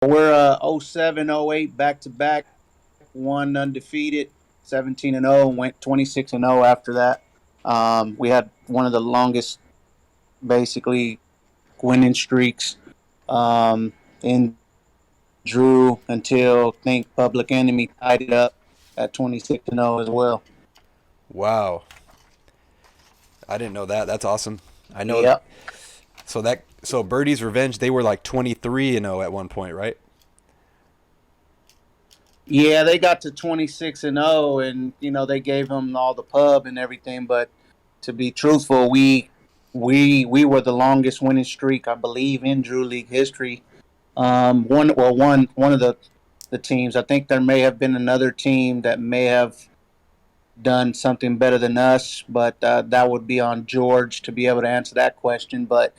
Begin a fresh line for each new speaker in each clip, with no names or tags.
we're 07, 08 back to back, one undefeated, 17-0, and went 26-0 after that. We had one of the longest, basically, winning streaks um, in Drew until I think Public Enemy tied it up at 26-0 as well.
Wow, I didn't know that. That's awesome. I know.
Yep.
So Birdie's Revenge, they were like 23-0 at one point, right?
Yeah, they got to 26-0, and they gave them all the pub and everything. But to be truthful, we were the longest winning streak, I believe, in Drew League history. One of the teams. I think there may have been another team that may have done something better than us, but that would be on George to be able to answer that question. But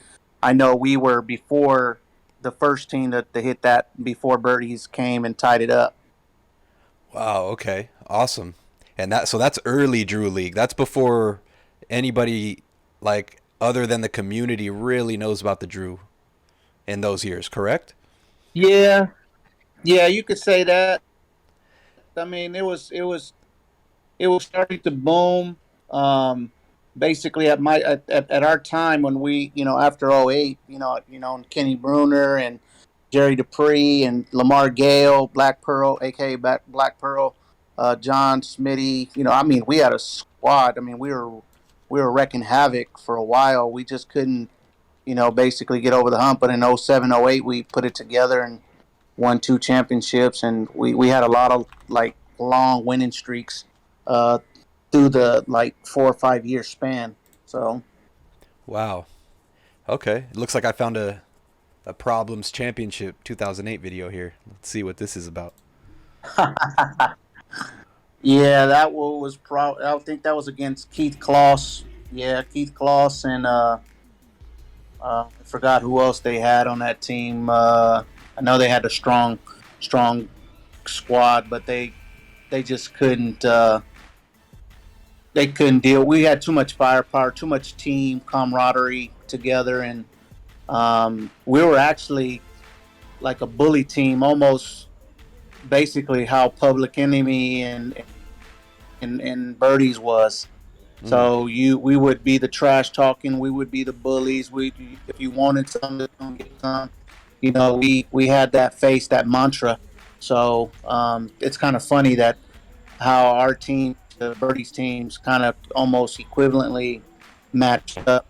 I know we were before the first team to hit that before Birdies came and tied it up.
Wow. Okay. Awesome. And that's early Drew League. That's before anybody like other than the community really knows about the Drew in those years. Correct?
Yeah, yeah, you could say that. I mean, it was starting to boom. Basically, at our time when after '08, Kenny Bruner and Jerry Dupree and Lamar Gale, Black Pearl, aka Black Pearl, John Smitty. I mean, we had a squad. I mean, we were wrecking havoc for a while. We just couldn't, basically get over the hump. But in '07, '08, we put it together and won two championships, and we had a lot of like long winning streaks uh, through the like 4 or 5 year span. So
Wow. Okay. It looks like I found a Problems Championship 2008 video here. Let's see what this is about.
yeah, that was I think that was against Keith Kloss. Yeah, Keith Kloss and I forgot who else they had on that team. I know they had a strong squad, but they just couldn't. They couldn't deal. We had too much firepower, too much team camaraderie together, and we were actually like a bully team, almost basically how Public Enemy and Birdies was.
Mm.
So we would be the trash talking, we would be the bullies. We If you wanted something, come get some. We had that face, that mantra. So it's kind of funny that how our team, the Birdies teams, kind of almost equivalently matched up.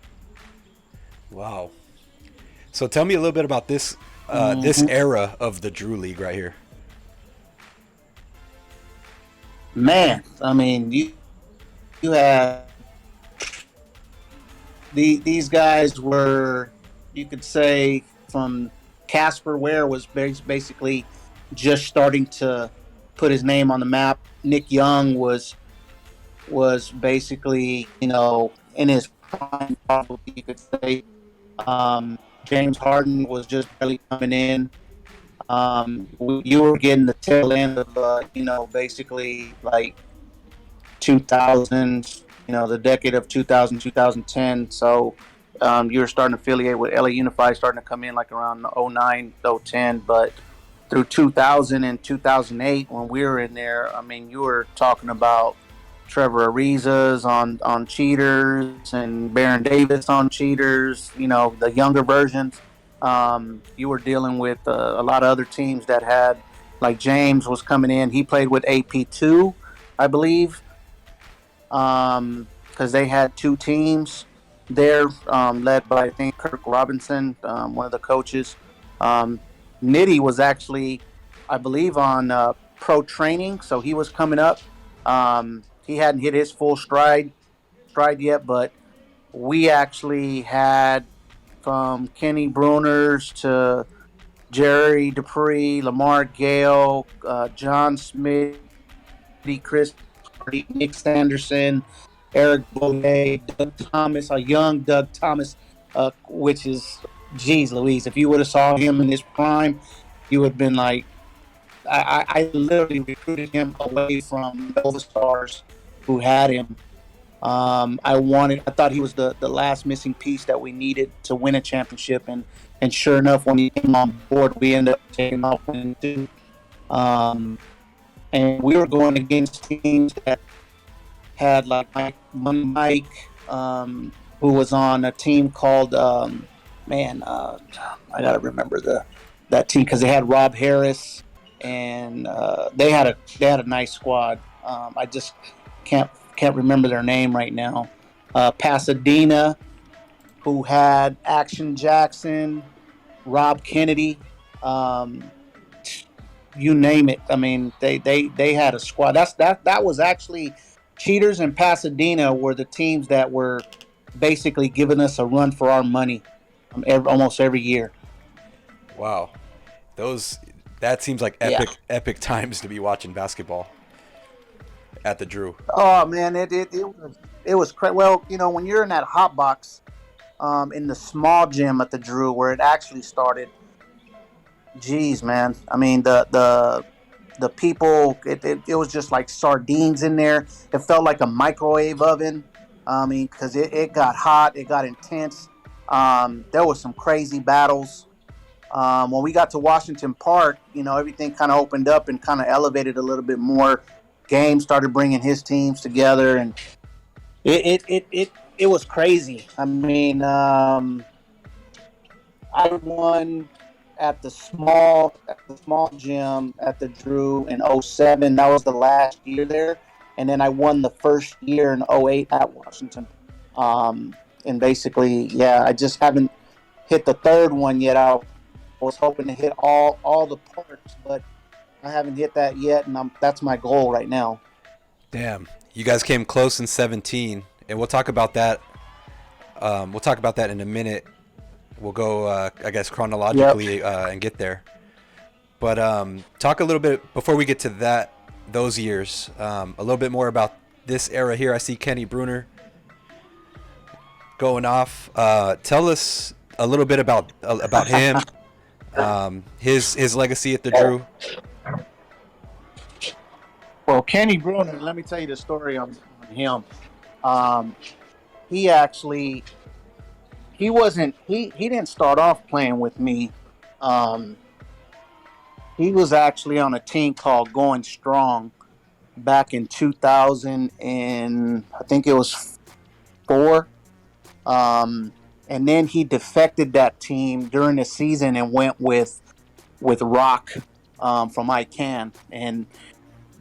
Wow. So tell me a little bit about this
Mhm.
era of the Drew League right here.
Man, I mean, you had these guys were, you could say, from Casper Ware was basically just starting to put his name on the map. Nick Young was basically, in his prime, probably you could say. James Harden was just barely coming in. You were getting the tail end of, basically like 2000s, the decade of 2000, 2010. So you were starting to affiliate with LA Unified, starting to come in like around '09, '10. But through 2000 and 2008, when we were in there, I mean, you were talking about Trevor Ariza's on cheaters and Baron Davis on cheaters, the younger versions. You were dealing with a lot of other teams that had, like James was coming in. He played with AP2, I believe, because they had two teams there, led by I think Kirk Robinson, one of the coaches. Um, Nitty was actually, I believe, on pro training, so he was coming up. He hadn't hit his full stride yet, but we actually had from Kenny Bruners to Jerry Dupree, Lamar Gale, John Smith, Chris Hardy, Nick Sanderson, Eric Bonet, Doug Thomas, a young Doug Thomas, which is, geez Louise, if you would have saw him in his prime, you would have been like, I literally recruited him away from Nova Stars who had him. I thought he was the last missing piece that we needed to win a championship, And sure enough, when he came on board, we ended up taking off winning two. Um, and we were going against teams that had like Mike, who was on a team called man, I gotta remember the that team because they had Rob Harris and they had a nice squad. I just can't can't remember their name right now. Pasadena, who had Action Jackson, Rob Kennedy, um, you name it. I mean, they had a squad. That was actually Cheaters and Pasadena were the teams that were basically giving us a run for our money almost every year.
Wow, those that seems like
Yeah.
epic times to be watching basketball at the Drew.
Oh man, it was crazy. Well, when you're in that hot box in the small gym at the Drew where it actually started. Geez, man. I mean the people it was just like sardines in there. It felt like a microwave oven. I mean, because it got hot, it got intense. There was some crazy battles. When we got to Washington Park, everything kind of opened up and kind of elevated a little bit more. Games started bringing his teams together, and it was crazy. I mean, I won at the small gym at the Drew in '07. That was the last year there, and then I won the first year in '08 at Washington. And basically, yeah, I just haven't hit the third one yet. I was hoping to hit all the parts, but I haven't hit that yet, and that's my goal right now.
Damn, you guys came close in 17, and we'll talk about that. We'll talk about that in a minute. We'll go, I guess,
Yep.
chronologically and get there. But talk a little bit before we get to those years. A little bit more about this era here. I see Kenny Bruner going off. Tell us a little bit about him, his legacy at the Drew.
Well, Kenny Bruner, let me tell you the story on him. Um, he actually he didn't start off playing with me. Um, he was actually on a team called Going Strong back in 2000 and I think it was four. And then he defected that team during the season and went with Rock from ICANN, and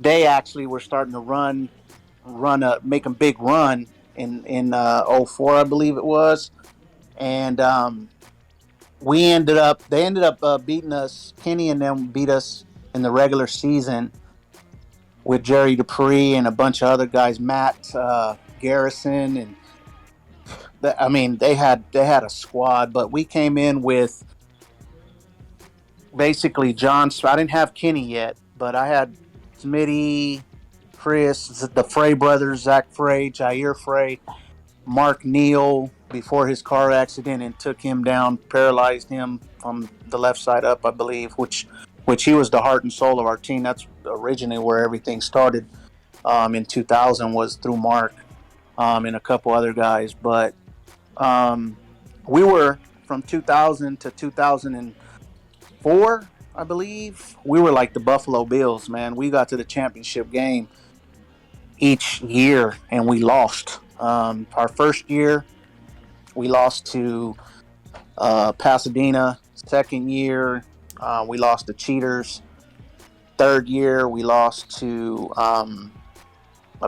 they actually were starting to make a big run in '04, I believe it was, and they ended up beating us. Kenny and them beat us in the regular season with Jerry Dupree and a bunch of other guys, Matt Garrison, and I mean they had a squad, but we came in with basically John. I didn't have Kenny yet, but I had Smitty, Chris, the Frey brothers, Zach Frey, Jair Frey, Mark Neal before his car accident and took him down, paralyzed him from the left side up, I believe, which he was the heart and soul of our team. That's originally where everything started. In 2000 was through Mark and a couple other guys, but um, we were from 2000 to 2004, I believe. We were like the Buffalo Bills, man. We got to the championship game each year and we lost. Our first year, we lost to Pasadena. Second year, we lost to Cheaters. Third year, we lost to, I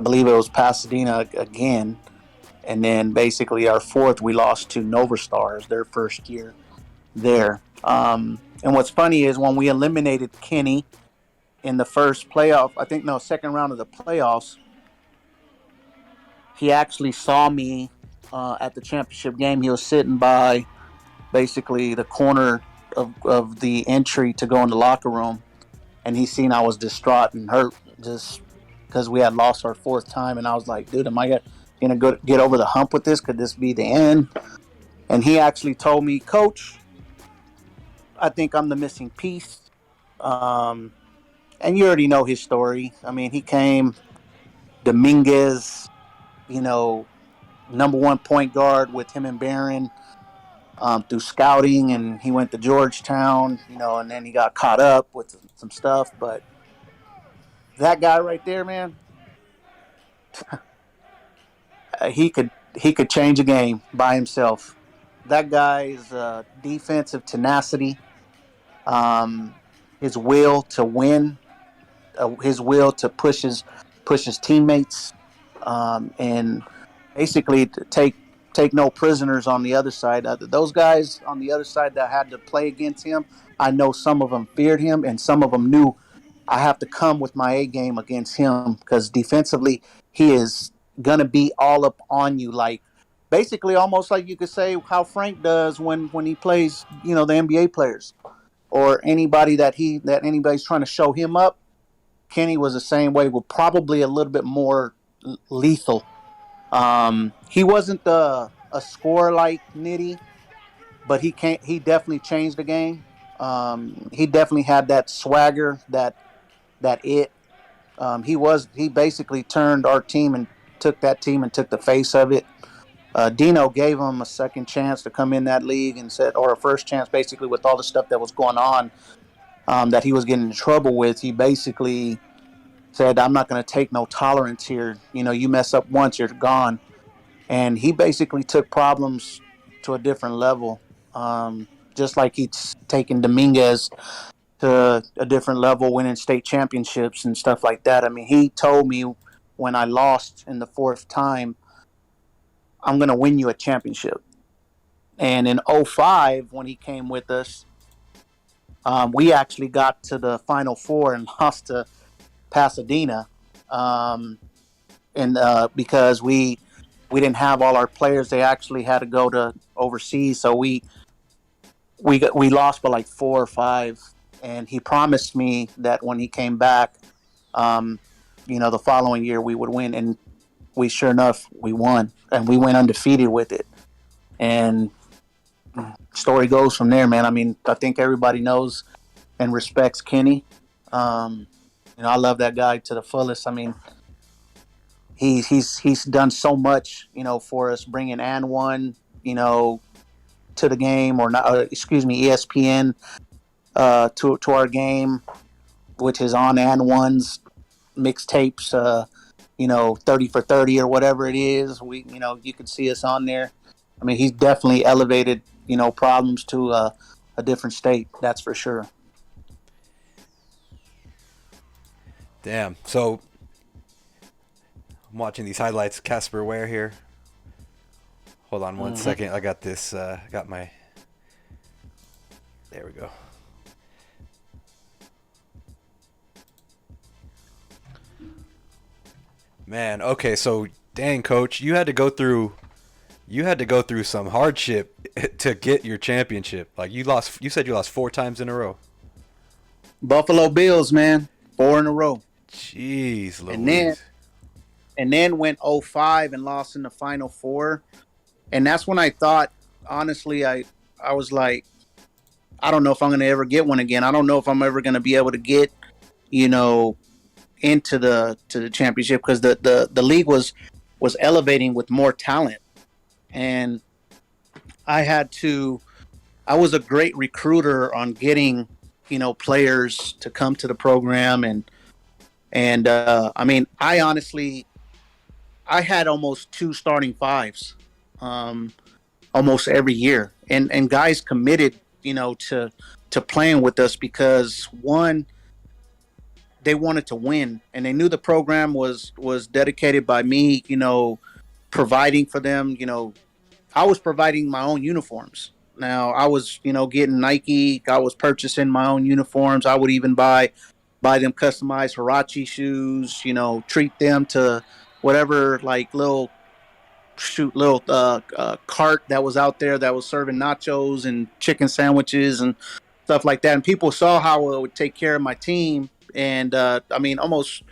believe it was Pasadena again. And then basically our fourth, we lost to Nova Stars their first year there. And what's funny is when we eliminated Kenny in the first playoff, I think, no, second round of the playoffs, he actually saw me at the championship game. He was sitting by basically the corner of the entry to go in the locker room, and he seen I was distraught and hurt just because we had lost our fourth time. And I was like, dude, am I gonna go get over the hump with this? Could this be the end? And he actually told me, Coach, I think I'm the missing piece. Um, and you already know his story. I mean, he came Dominguez, you know, number one point guard with him and Barron. through scouting, and he went to Georgetown, and then he got caught up with some stuff. But that guy right there, man, he could change a game by himself. That guy's defensive tenacity, um, his will to win, his will to push his teammates, and basically to take no prisoners on the other side. Those guys on the other side that had to play against him, I know some of them feared him, and some of them knew I have to come with my A game against him because defensively he is gonna be all up on you, like basically almost like you could say how Frank does when he plays, the NBA players or anybody that anybody's trying to show him up. Kenny was the same way, with probably a little bit more lethal. He wasn't a scorer like Nitty, but he definitely changed the game. He definitely had that swagger, that it. He basically turned our team and took that team and took the face of it. Dino gave him a second chance to come in that league and said, or a first chance, basically with all the stuff that was going on, that he was getting in trouble with. He basically said, "I'm not going to take no tolerance here. You mess up once, you're gone." And he basically took problems to a different level, just like he's taken Dominguez to a different level, winning state championships and stuff like that. I mean, he told me when I lost in the fourth time, "I'm going to win you a championship." And in '05, when he came with us, we actually got to the Final Four and lost to Pasadena, um, and because we didn't have all our players, they actually had to go to overseas, so we lost by like 4 or 5. And he promised me that when he came back, um, the following year we would win, and we sure enough we won, and we went undefeated with it. And story goes from there, man. I mean, I think everybody knows and respects Kenny. Um, I love that guy to the fullest. I mean, he's done so much, for us, bringing and one, to the game, or not. Excuse me, ESPN to our game, which is on and one's mixtapes. 30 for 30 or whatever it is. You can see us on there. I mean, he's definitely elevated, problems to a different state. That's for sure.
Damn. So I'm watching these highlights. Casper Ware here. Hold on one
Mm-hmm.
second. I got this. Got my. There we go. Man, okay, so dang, coach, you had to go through some hardship to get your championship. Like you said you lost 4 times in a row.
Buffalo Bills, man, 4 in a row.
Jeez,
And then
Louise.
went '05 and lost in the Final Four. And that's when I thought, honestly, I was like, I don't know if I'm going to ever get one again. I don't know if I'm ever going to be able to get, you know, into the championship, because the league was elevating with more talent. And I had to I was a great recruiter on getting, players to come to the program. And I mean, I honestly I had almost two starting fives, um, almost every year, and guys committed, to playing with us because, one, they wanted to win, and they knew the program was dedicated by me, providing for them. I was providing my own uniforms. Now I was, getting Nike. I was purchasing my own uniforms. I would even buy them customized Hirachi shoes. Treat them to whatever, like little cart that was out there that was serving nachos and chicken sandwiches and stuff like that. And people saw how I would take care of my team, and I mean, almost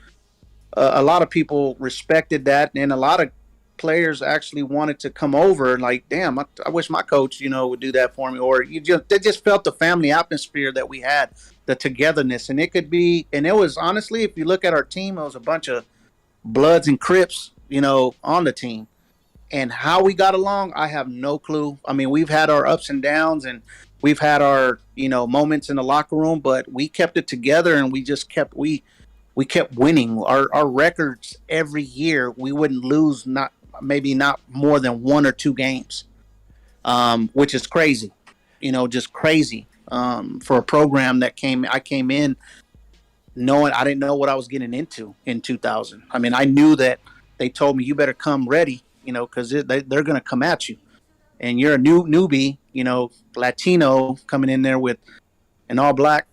a lot of people respected that, and a lot of players actually wanted to come over. Like, damn, I wish my coach, would do that for me. Or they just felt the family atmosphere that we had, the togetherness, and it was honestly, if you look at our team, it was a bunch of Bloods and Crips, on the team. And how we got along, I have no clue. I mean, we've had our ups and downs, and we've had our moments in the locker room, but we kept it together, and we kept winning. Our records every year, we wouldn't lose, not maybe not more than one or two games, which is crazy. Just crazy, for a program that I came in knowing I didn't know what I was getting into in 2000. I mean, I knew that they told me you better come ready, because they're going to come at you, and you're a newbie, Latino coming in there with an all black,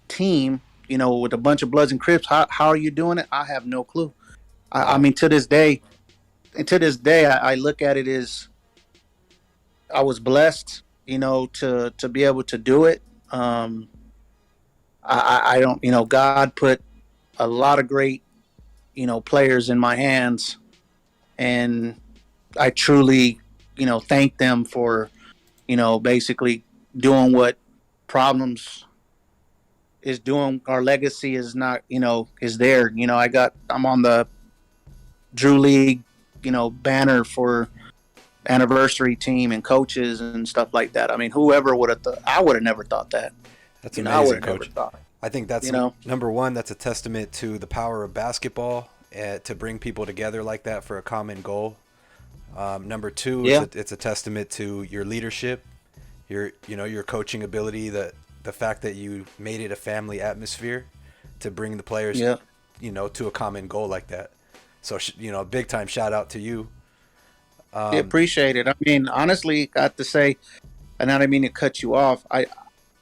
team, with a bunch of Bloods and Crips. How are you doing it? I have no clue. I
Wow.
mean, to this day, I look at it as I was blessed, to be able to do it. I don't, God put a lot of great, players in my hands, and I truly, thank them for, basically doing what problems is doing. Our legacy is not, is there. I'm on the Drew League, banner for anniversary team and coaches and stuff like that. I mean, whoever would have thought? I would have never thought that.
That's
I would
amazing,
have never
coach.
thought.
I think that's
You know,
number one. That's a testament to the power of basketball to bring people together like that for a common goal. Number two,
yeah,
it's a testament to your leadership, your coaching ability, the fact that you made it a family atmosphere to bring the players,
yeah.
to a common goal like that. So big time shout out to you.
I
Um,
appreciate it. I mean, honestly, got to say, and I didn't mean to cut you off. I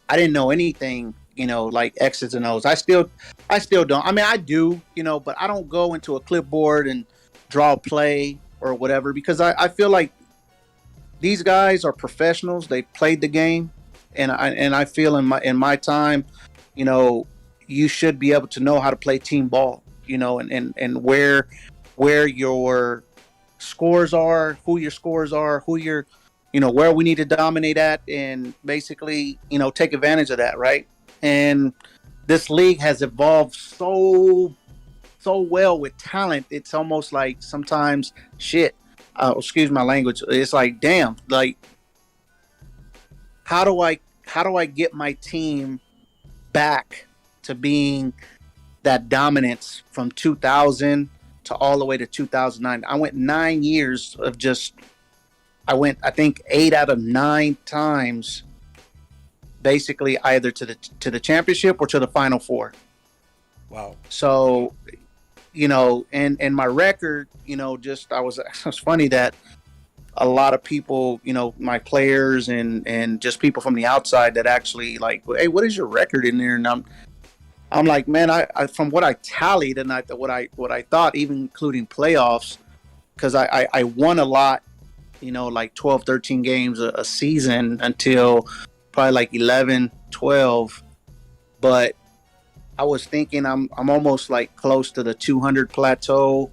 didn't know anything, like X's and O's. I still don't. I mean, I do, but I don't go into a clipboard and draw a play or whatever, because I feel like these guys are professionals. They played the game, and I feel in my time, you know, you should be able to know how to play team ball, and where your scores are, who your scores are, where we need to dominate at, and basically, take advantage of that, right? And this league has evolved so well with talent. It's almost like sometimes shit. Excuse my language. It's like, damn, like how do I get my team back to being that dominance from 2000 to all the way to 2009? I went 9 years of just I went, I think, 8 out of 9 times, basically either to the championship or to the final four.
wow.
So, and my record, just I was it's funny that a lot of people, my players and just people from the outside that actually like, hey, what is your record in there? And I'm like, man, I from what I tallied, and what I thought, even including playoffs, because I won a lot, like 12, 13 games a season until probably like 11, 12. But I was thinking I'm almost like close to the 200 plateau,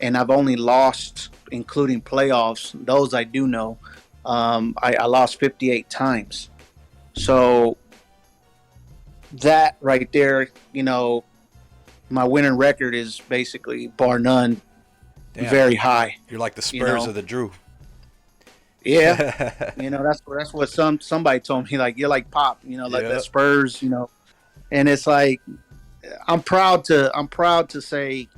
and I've only lost, including playoffs, those I do know. I lost 58 times. So that right there, my winning record is basically bar none
Damn,
very high.
you're like the
You
Spurs
know,
of the Drew.
yeah. That's what somebody told me. Like, you're like Pop. Like the
Yeah.
Spurs. And it's like, I'm proud to say,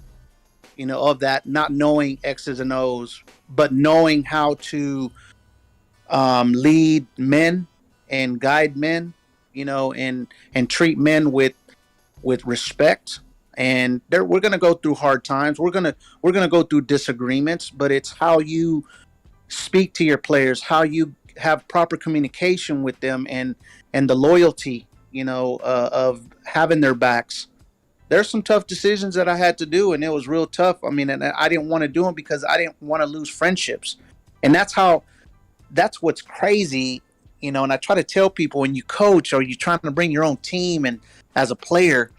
of that, not knowing X's and O's, but knowing how to lead men and guide men, and treat men with respect. And we're gonna go through hard times. We're gonna go through disagreements, but it's how you speak to your players, how you have proper communication with them, and the loyalty, of having their backs. There's some tough decisions that I had to do, and it was real tough. I mean, and I didn't want to do them because I didn't want to lose friendships, and that's what's crazy. And I try to tell people, when you coach or you're trying to bring your own team, and as a player,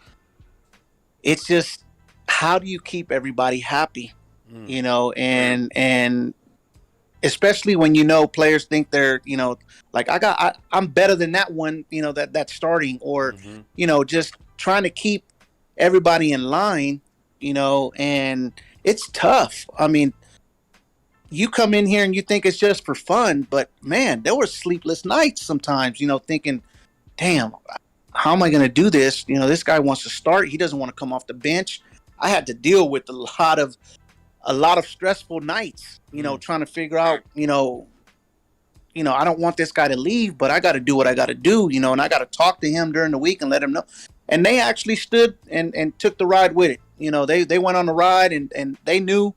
it's just, how do you keep everybody happy?
Mm.
And especially when players think they're, like, I'm better than that one, that's starting, or
Hmm.
just trying to keep everybody in line, and it's tough. I mean, you come in here and you think it's just for fun, but man, there were sleepless nights sometimes, thinking, damn, how am I going to do this? This guy wants to start. He doesn't want to come off the bench. I had to deal with a lot of stressful nights,
Mm.
trying to figure out, I don't want this guy to leave, but I got to do what I got to do, and I got to talk to him during the week and let him know. And they actually stood and took the ride with it. They went on the ride and they knew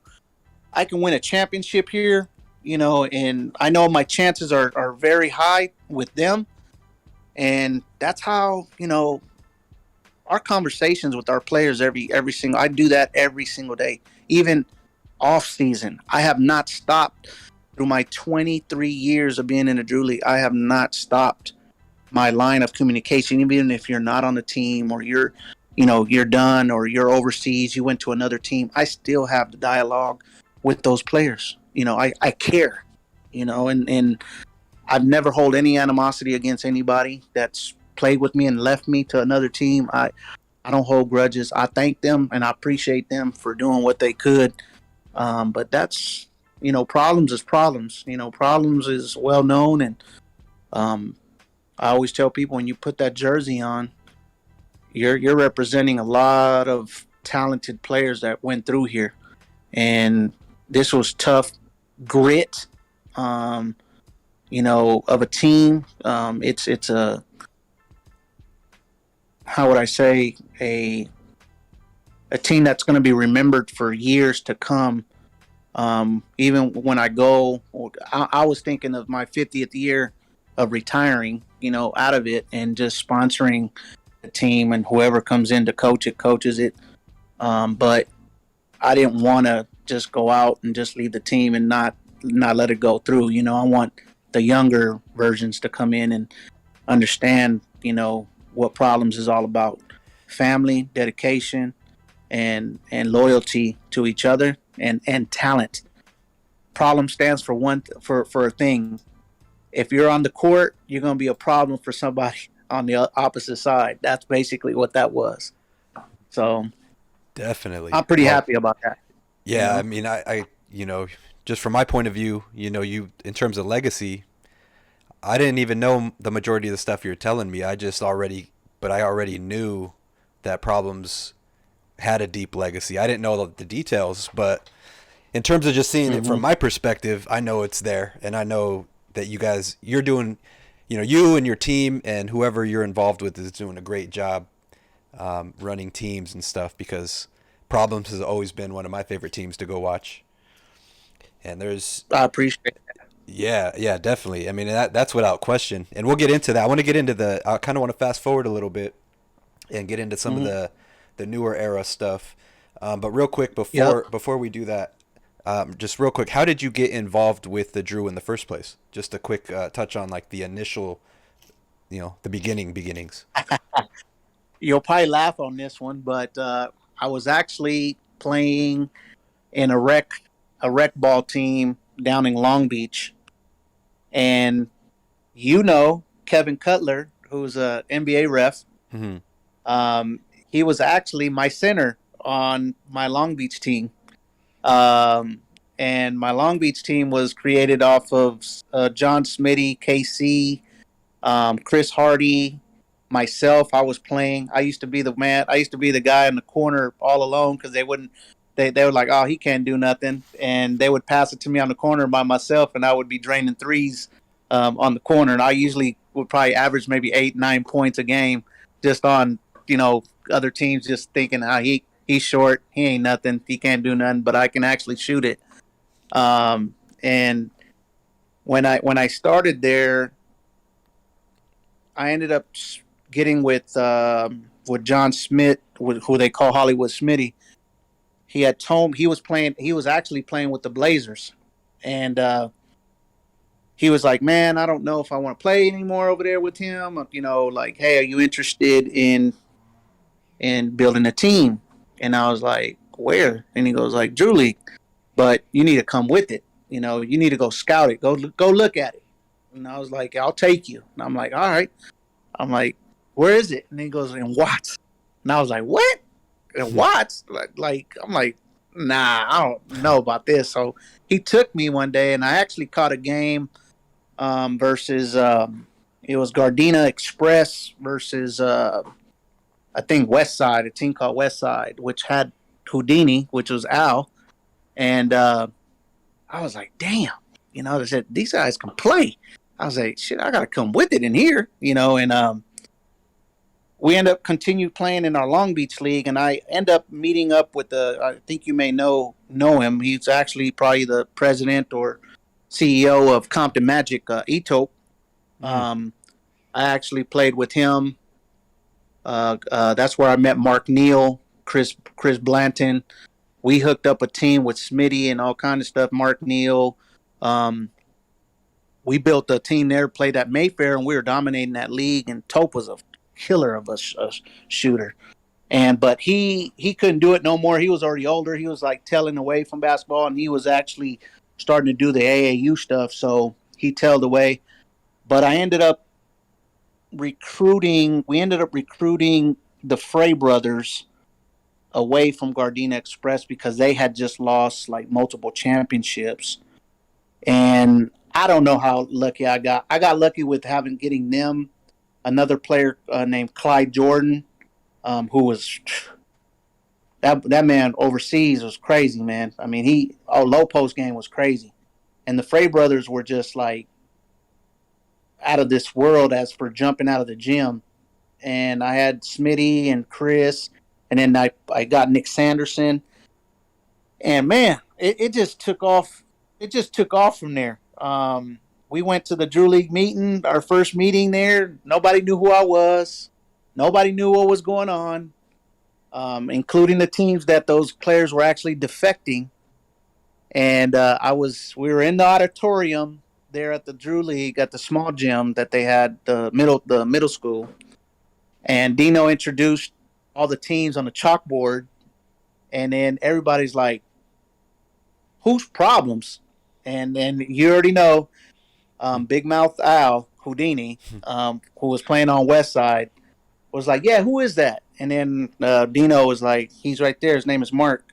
I can win a championship here, and I know my chances are very high with them. And that's how, our conversations with our players I do that every single day, even off season. I have not stopped through my 23 years of being in the Drew League. I have not stopped my line of communication, even if you're not on the team or you're done or you're overseas, you went to another team. I still have the dialogue with those players. I care, and I've never hold any animosity against anybody that's played with me and left me to another team. I don't hold grudges. I thank them and I appreciate them for doing what they could. But that's, problems is problems. Problems is well known. And um, I always tell people when you put that jersey on, you're representing a lot of talented players that went through here. And this was tough grit, of a team. It's a, how would I say, a team that's going to be remembered for years to come. Even when I go, I was thinking of my 50th year of retiring, out of it and just sponsoring the team, and whoever comes in to coach it coaches it. But I didn't want to just go out and just leave the team and not let it go through. I want the younger versions to come in and understand, what problems is all about: family, dedication, and loyalty to each other, and talent. Problem stands for for a thing. If you're on the court, you're going to be a problem for somebody on the opposite side. That's basically what that was. So
Definitely.
I'm pretty
Well,
happy about that. You
yeah, I
know,
mean, just from my point of view, you in terms of legacy, I didn't even know the majority of the stuff you're telling me. But I already knew that problems had a deep legacy. I didn't know the details, but in terms of just seeing it from
hmm
my perspective, I know it's there, and I know that you're doing, you and your team and whoever you're involved with is doing a great job running teams and stuff because Problems has always been one of my favorite teams to go watch. And there's
I appreciate it.
Yeah, yeah, definitely. I mean, that's without question. And we'll get into that. I want to get into I kind of want to fast forward a little bit and get into some of
hmm
the newer era stuff. But real quick
Yep.
before we do that, just real quick, how did you get involved with the Drew in the first place? Just a quick touch on like the initial, the beginnings.
You'll probably laugh on this one, but I was actually playing in a rec ball team down in Long Beach, and Kevin Cutler, who's a NBA ref.
Hmm.
He was actually my center on my Long Beach team. Um, and my Long Beach team was created off of John Smitty, KC, Chris Hardy, myself. I was playing. I used to be the man. I used to be the guy in the corner all alone because they wouldn't. They were like, oh, he can't do nothing, and they would pass it to me on the corner by myself, and I would be draining threes on the corner, and I usually would probably average maybe 8, 9 points a game, just on other teams just thinking, he's short, he ain't nothing, he can't do nothing, but I can actually shoot it. And when I started there, I ended up getting with John Smith, who they call Hollywood Smitty. He had told he was playing. He was actually playing with the Blazers, and he was like, "Man, I don't know if I want to play anymore over there with him. Like, hey, are you interested in building a team?" And I was like, "Where?" And he goes like, "Drew League, but you need to come with it. You need to go scout it. Go look at it." And I was like, "I'll take you." And I'm like, "All right." I'm like, "Where is it?" And he goes, "In Watts." And I was like, "What? In Watts?" I'm like, nah, I don't know about this. So he took me one day, and I actually caught a game versus it was Gardena Express versus I think West Side, a team called West Side, which had Houdini, which was Al, and I was like, damn, they said these guys can play. I was like, shit, I gotta come with it in here, and we end up continue playing in our Long Beach league, and I end up meeting up with I think you may know him. He's actually probably the president or CEO of Compton Magic, Ito.
Mm.
Um, I actually played with him. That's where I met Mark Neal, Chris Blanton. We hooked up a team with Smitty and all kind of stuff. Mark Neal. Um, we built a team there, played at Mayfair, and we were dominating that league. And Tope was a killer of a shooter. But he couldn't do it no more. He was already older. He was like tailing away from basketball, and he was actually starting to do the AAU stuff. So he tailed away. But I ended up recruiting. We ended up recruiting the Frey brothers away from Gardena Express because they had just lost like multiple championships. And I don't know how lucky I got. I got lucky with getting them another player named Clyde Jordan, who was that man overseas was crazy, man. I mean, low post game was crazy, and the Frey brothers were just like out of this world as for jumping out of the gym. And I had Smitty and Chris, and then I got Nick Sanderson, and man, it just took off. It just took off from there. We went to the Drew League meeting, our first meeting there. Nobody knew who I was. Nobody knew what was going on, including the teams that those players were actually defecting. And we were in the auditorium there at the Drew League at the small gym that they had the middle school, and Dino introduced all the teams on the chalkboard, and then everybody's like, "Whose problems?" And then you already know, Big Mouth Al Houdini, who was playing on West Side, was like, "Yeah, who is that?" And then Dino was like, "He's right there. His name is Mark."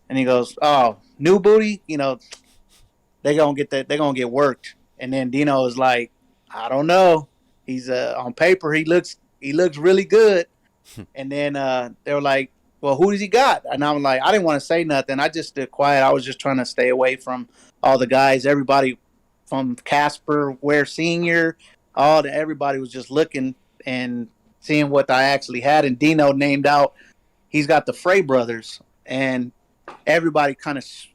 And he goes, "Oh, new booty, they gonna get that. They gonna get worked." And then Dino is like, "I don't know. He's on paper. He looks really good." And then they were like, "Well, who does he got?" And I'm like, I didn't want to say nothing. I just stood quiet. I was just trying to stay away from all the guys. Everybody from Casper Ware Senior, everybody was just looking and seeing what I actually had. And Dino named out. He's got the Frey brothers, and everybody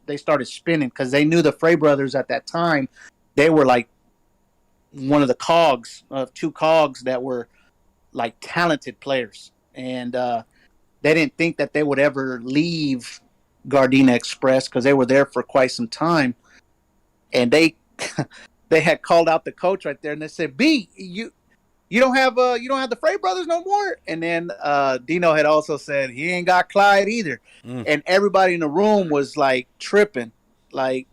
they started spinning because they knew the Frey brothers at that time. They were like one of the cogs of two cogs that were like talented players, and they didn't think that they would ever leave Gardena Express because they were there for quite some time, and they they had called out the coach right there, and they said, "B, you don't have the Frey brothers no more." And then Dino had also said he ain't got Clyde either,
Mm.
and everybody in the room was like tripping. Like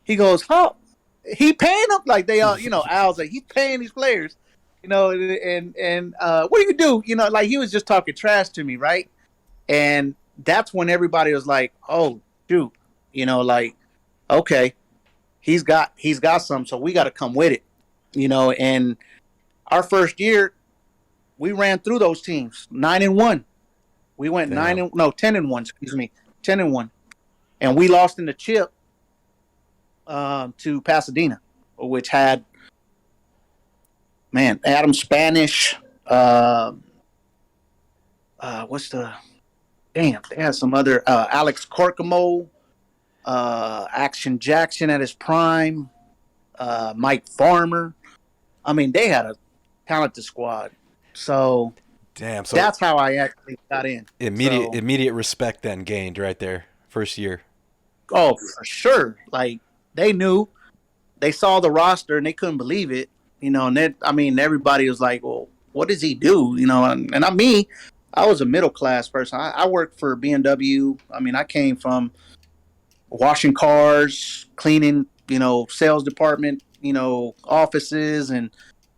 he goes, "Huh? He paying them like they all, Al's like he's paying these players, and what do you do? Like he was just talking trash to me, right?" And that's when everybody was like, "Oh, shoot," like, okay, he's got some, so we got to come with it, And our first year, we ran through those teams 9-1. We went nine
Damn.
and no 10-1. Excuse me, 10-1, and we lost in the chip to Pasadena, which had man Adam Spanish. What's the damn? They had some other Alex Corcamo, Action Jackson at his prime, Mike Farmer. I mean, they had a talented squad. So
Damn. So
that's how I actually got in.
immediate
So,
immediate respect then gained right there, first year.
oh, for sure. Like they knew, they saw the roster and they couldn't believe it. And then I mean, everybody was like, "Well, what does he do?" And I'm me. I was a middle class person. I worked for BMW. I mean, I came from washing cars, cleaning, sales department, offices, and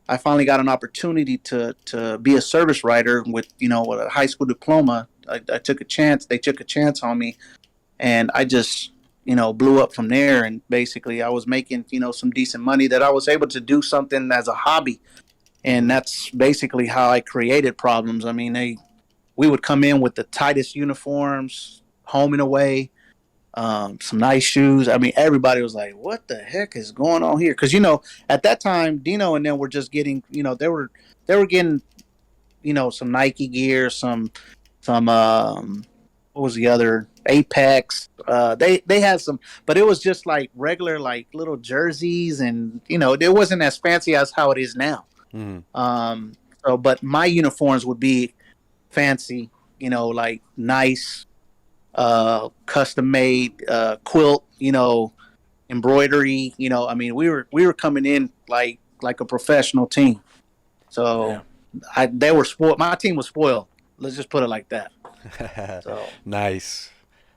I finally got an opportunity to be a service writer with a high school diploma. I took a chance. They took a chance on me, and I just blew up from there. And basically, I was making some decent money that I was able to do something as a hobby, and
Mm-hmm.
that's basically how I created problems. I mean, they we would come in with the tightest uniforms, home and away, some nice shoes. I mean, everybody was like, "What the heck is going on here?" Because at that time, Dino and them were just getting, they were getting, some Nike gear, some what was the other Apex. They had some, but it was just like regular like little jerseys, and it wasn't as fancy as how it is now.
Mm-hmm.
Um, so, but my uniforms would be fancy, like nice, custom made, quilt, embroidery. I mean, we were coming in like a professional team.
Damn.
So they were spoiled. My team was spoiled. Let's just put it like that. So
Nice.